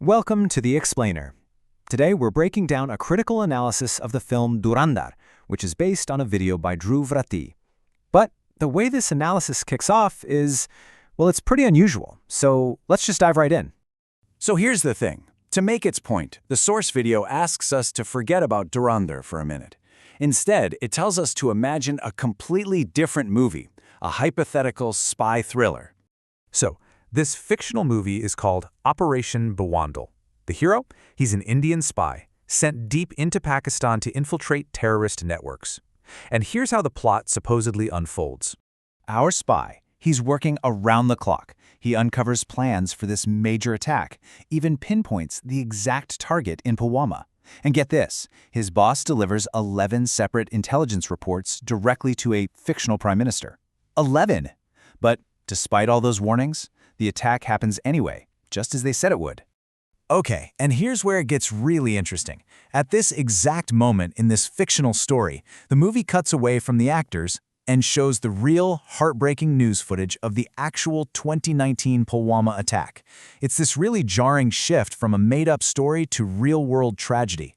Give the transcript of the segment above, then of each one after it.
Welcome to The Explainer. Today we're breaking down a critical analysis of the film Dhurandhar, which is based on a video by Dhurandhar. But the way this analysis kicks off is, well, it's pretty unusual, so let's just dive right in. So here's the thing. To make its point, the source video asks us to forget about Dhurandhar for a minute. Instead, it tells us to imagine a completely different movie, a hypothetical spy thriller. So, this fictional movie is called Operation Bawandal. The hero? He's an Indian spy, sent deep into Pakistan to infiltrate terrorist networks. And here's how the plot supposedly unfolds. Our spy, he's working around the clock. He uncovers plans for this major attack, even pinpoints the exact target in Pulwama. And get this, his boss delivers 11 separate intelligence reports directly to a fictional prime minister. 11! But despite all those warnings, the attack happens anyway, just as they said it would. Okay, and here's where it gets really interesting. At this exact moment in this fictional story, the movie cuts away from the actors and shows the real, heartbreaking news footage of the actual 2019 Pulwama attack. It's this really jarring shift from a made-up story to real-world tragedy.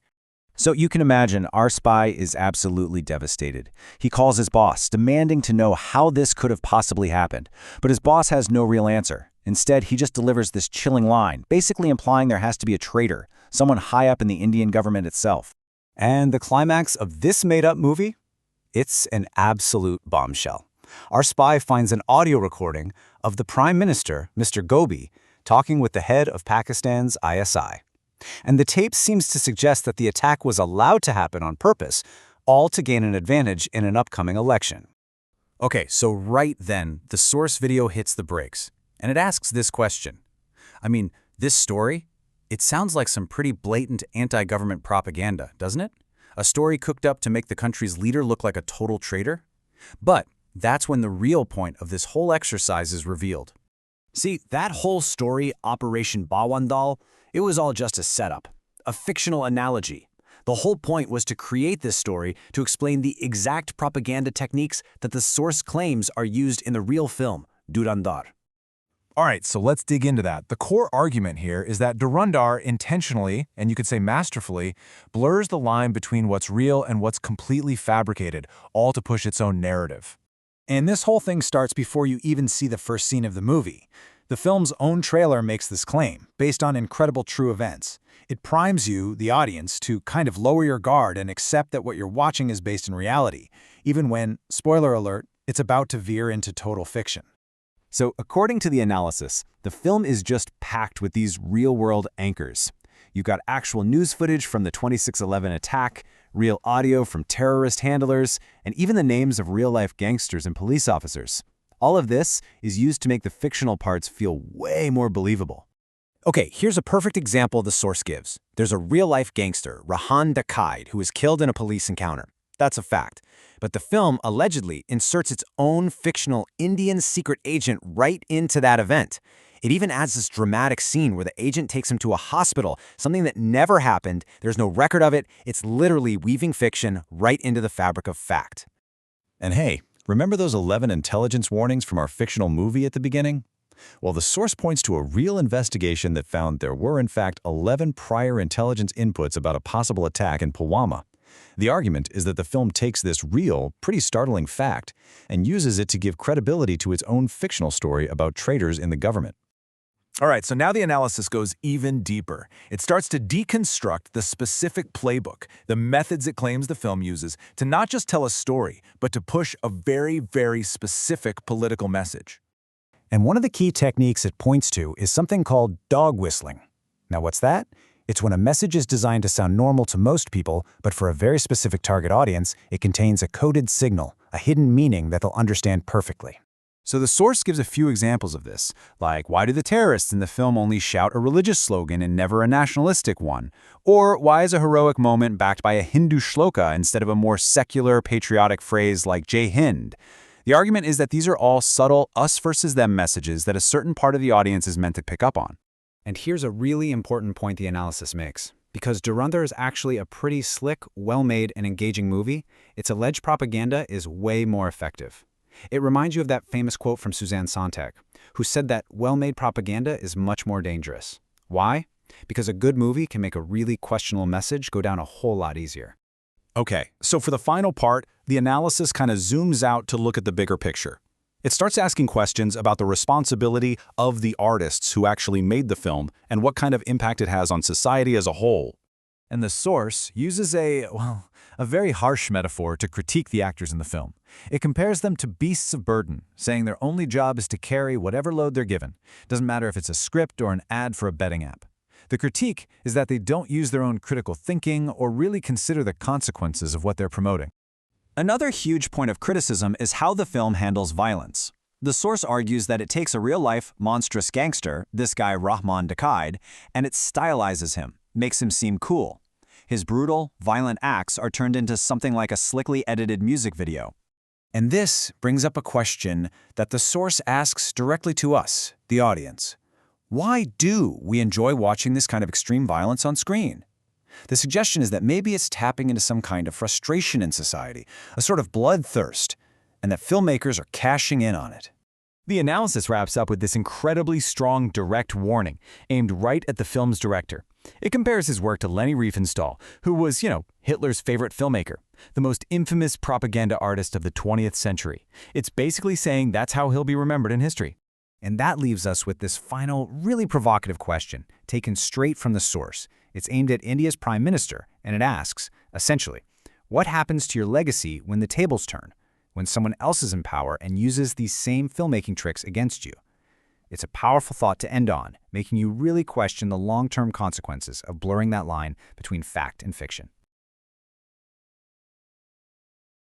So you can imagine our spy is absolutely devastated. He calls his boss, demanding to know how this could have possibly happened. But his boss has no real answer. Instead, he just delivers this chilling line, basically implying there has to be a traitor, someone high up in the Indian government itself. And the climax of this made-up movie? It's an absolute bombshell. Our spy finds an audio recording of the Prime Minister, Mr. Gobi, talking with the head of Pakistan's ISI. And the tape seems to suggest that the attack was allowed to happen on purpose, all to gain an advantage in an upcoming election. Okay, so right then, the source video hits the brakes, and it asks this question. This story, it sounds like some pretty blatant anti-government propaganda, doesn't it? A story cooked up to make the country's leader look like a total traitor? But that's when the real point of this whole exercise is revealed. See, that whole story, Operation Bawandal, it was all just a setup, a fictional analogy. The whole point was to create this story to explain the exact propaganda techniques that the source claims are used in the real film, Dhurandhar. All right, so let's dig into that. The core argument here is that Dhurandhar intentionally, and you could say masterfully, blurs the line between what's real and what's completely fabricated, all to push its own narrative. And this whole thing starts before you even see the first scene of the movie. The film's own trailer makes this claim, based on incredible true events. It primes you, the audience, to kind of lower your guard and accept that what you're watching is based in reality, even when, spoiler alert, it's about to veer into total fiction. So, according to the analysis, the film is just packed with these real-world anchors. You've got actual news footage from the 26/11 attack, real audio from terrorist handlers, and even the names of real-life gangsters and police officers. All of this is used to make the fictional parts feel way more believable. Okay, here's a perfect example the source gives. There's a real-life gangster, Rahan Dakaid, who was killed in a police encounter. That's a fact. But the film allegedly inserts its own fictional Indian secret agent right into that event. It even adds this dramatic scene where the agent takes him to a hospital, something that never happened, there's no record of it, it's literally weaving fiction right into the fabric of fact. And hey, remember those 11 intelligence warnings from our fictional movie at the beginning? Well, the source points to a real investigation that found there were in fact 11 prior intelligence inputs about a possible attack in Pulwama. The argument is that the film takes this real, pretty startling fact and uses it to give credibility to its own fictional story about traitors in the government. All right, so now the analysis goes even deeper. It starts to deconstruct the specific playbook, the methods it claims the film uses to not just tell a story, but to push a very, very specific political message. And one of the key techniques it points to is something called dog whistling. Now, what's that? It's when a message is designed to sound normal to most people, but for a very specific target audience, it contains a coded signal, a hidden meaning that they'll understand perfectly. So the source gives a few examples of this, like why do the terrorists in the film only shout a religious slogan and never a nationalistic one? Or why is a heroic moment backed by a Hindu shloka instead of a more secular, patriotic phrase like Jai Hind? The argument is that these are all subtle us versus them messages that a certain part of the audience is meant to pick up on. And here's a really important point the analysis makes. Because Dhurandhar is actually a pretty slick, well-made, and engaging movie, its alleged propaganda is way more effective. It reminds you of that famous quote from Suzanne Sontag, who said that well-made propaganda is much more dangerous. Why? because a good movie can make a really questionable message go down a whole lot easier. Okay, so for the final part, the analysis kind of zooms out to look at the bigger picture. It starts asking questions about the responsibility of the artists who actually made the film and what kind of impact it has on society as a whole. And the source uses a very harsh metaphor to critique the actors in the film. It compares them to beasts of burden, saying their only job is to carry whatever load they're given. Doesn't matter if it's a script or an ad for a betting app. The critique is that they don't use their own critical thinking or really consider the consequences of what they're promoting. Another huge point of criticism is how the film handles violence. The source argues that it takes a real-life, monstrous gangster, this guy Rahman Dakaid, and it stylizes him, makes him seem cool. His brutal, violent acts are turned into something like a slickly edited music video. And this brings up a question that the source asks directly to us, the audience. Why do we enjoy watching this kind of extreme violence on screen? The suggestion is that maybe it's tapping into some kind of frustration in society, a sort of bloodthirst, and that filmmakers are cashing in on it. The analysis wraps up with this incredibly strong direct warning, aimed right at the film's director. It compares his work to Leni Riefenstahl, who was, Hitler's favorite filmmaker, the most infamous propaganda artist of the 20th century. It's basically saying that's how he'll be remembered in history. And that leaves us with this final, really provocative question, taken straight from the source. It's aimed at India's Prime Minister, and it asks, essentially, what happens to your legacy when the tables turn, when someone else is in power and uses these same filmmaking tricks against you? It's a powerful thought to end on, making you really question the long-term consequences of blurring that line between fact and fiction.